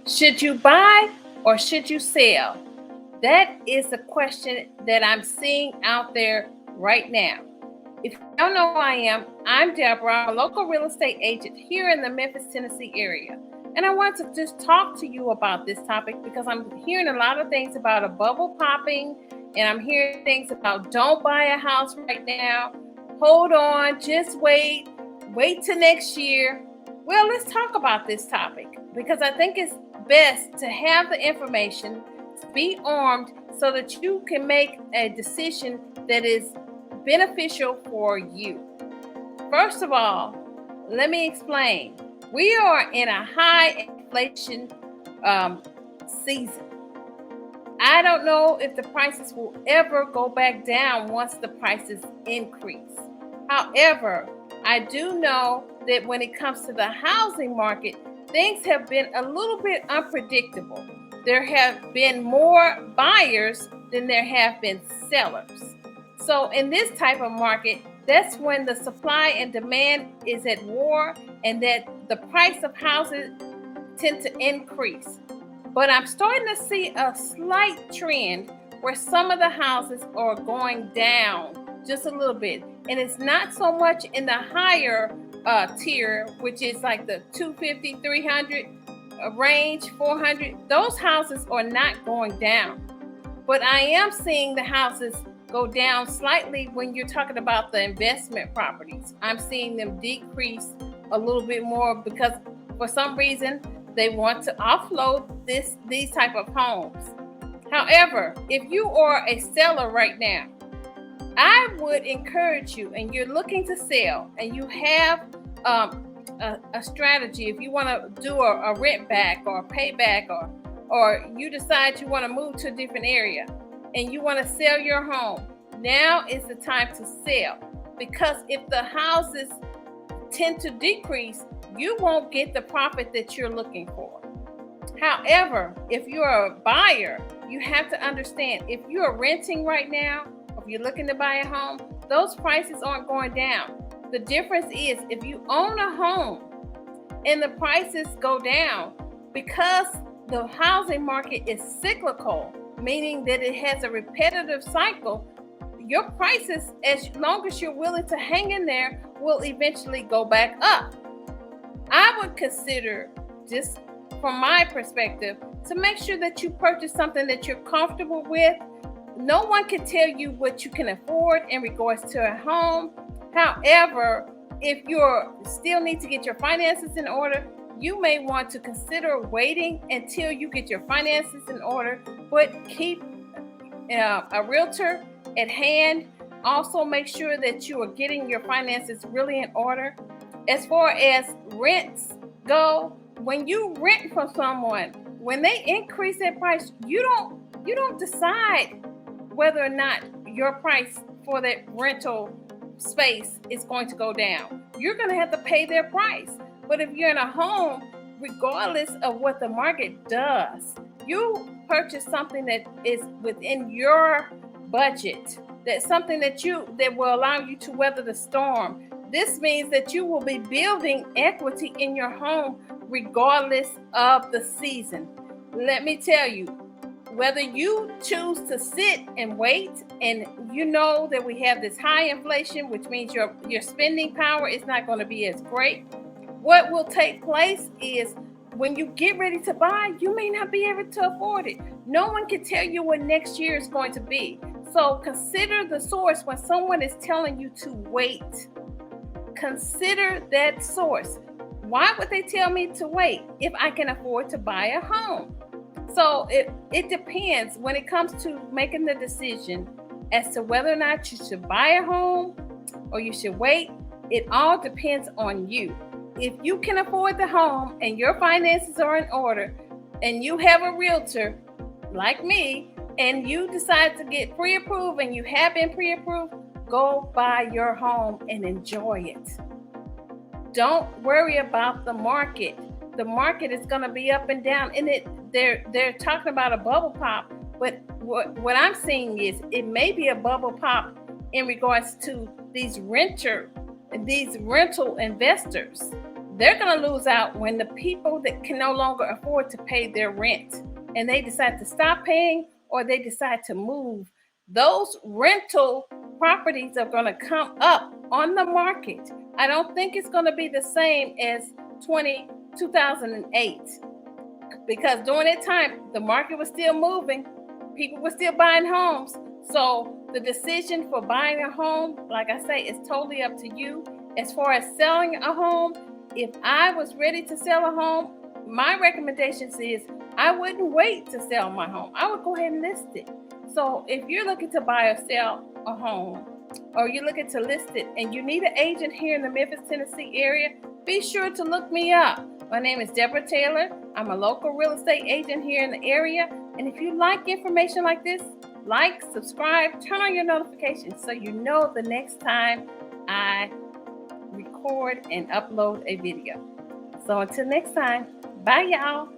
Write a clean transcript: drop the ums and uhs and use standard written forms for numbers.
Should you buy or should you sell? That is a question that I'm seeing out there right now. If you don't know who I am, I'm Deborah. I'm a local real estate agent here in the Memphis, Tennessee area. And I want to just talk to you about this topic because I'm hearing a lot of things about a bubble popping, and I'm hearing things about don't buy a house right now, hold on, just wait till next year. Well, let's talk about this topic because I think it's best to have the information, to be armed so that you can make a decision that is beneficial for you. First of all, let me explain. We are in a high inflation um, season. I don't know if the prices will ever go back down once the prices increase. However, I do know that when it comes to the housing market, things have been a little bit unpredictable. There have been more buyers than there have been sellers. So, in this type of market, that's when the supply and demand is at war and that the price of houses tend to increase. But I'm starting to see a slight trend where some of the houses are going down just a little bit. And it's not so much in the higher tier, which is like the 250, 300 range, 400. Those houses are not going down. But I am seeing the houses go down slightly when you're talking about the investment properties. I'm seeing them decrease a little bit more because for some reason they want to offload these type of homes. However, if you are a seller right now, I would encourage you, and you're looking to sell, and you have a strategy. If you want to do a rent back or a payback, or you decide you want to move to a different area, and you want to sell your home, now is the time to sell. Because if the houses tend to decrease, you won't get the profit that you're looking for. However, if you're a buyer, you have to understand if you're renting right now, or if you're looking to buy a home, those prices aren't going down. The difference is if you own a home and the prices go down because the housing market is cyclical, meaning that it has a repetitive cycle, your prices, as long as you're willing to hang in there, will eventually go back up. I would consider, just from my perspective, to make sure that you purchase something that you're comfortable with. No one can tell you what you can afford in regards to a home. However, if you still need to get your finances in order, you may want to consider waiting until you get your finances in order, but keep a realtor at hand. Also, make sure that you are getting your finances really in order. As far as rents go, when you rent from someone, when they increase their price, you don't decide whether or not your price for that rental space is going to go down. You're going to have to pay their price. But if you're in a home, regardless of what the market does, you purchase something that is within your budget. That's something that will allow you to weather the storm. This means that you will be building equity in your home regardless of the season. Let me tell you, whether you choose to sit and wait, and you know that we have this high inflation, which means your spending power is not going to be as great. What will take place is when you get ready to buy, you may not be able to afford it. No one can tell you what next year is going to be. So consider the source when someone is telling you to wait. Consider that source. Why would they tell me to wait if I can afford to buy a home? So it depends when it comes to making the decision as to whether or not you should buy a home or you should wait. It all depends on you. If you can afford the home and your finances are in order and you have a realtor like me and you decide to get pre-approved and you have been pre-approved, go buy your home and enjoy it. Don't worry about the market. The market is going to be up and down, and they're talking about a bubble pop, but what I'm seeing is it may be a bubble pop in regards to these rental investors. they're going to lose out when the people that can no longer afford to pay their rent and they decide to stop paying or they decide to move. Those rental properties are going to come up on the market. I don't think it's going to be the same as 2008, because during that time the market was still moving, people were still buying homes. So the decision for buying a home, like I say, is totally up to you. As far as selling a home, if I was ready to sell a home, my recommendations is I wouldn't wait to sell my home. I would go ahead and list it. So if you're looking to buy or sell a home, or you're looking to list it and you need an agent here in the Memphis, Tennessee area, be sure to look me up. My name is Deborah Taylor. I'm a local real estate agent here in the area. And if you like information like this, like, subscribe, turn on your notifications so you know the next time I record and upload a video. So until next time, bye y'all.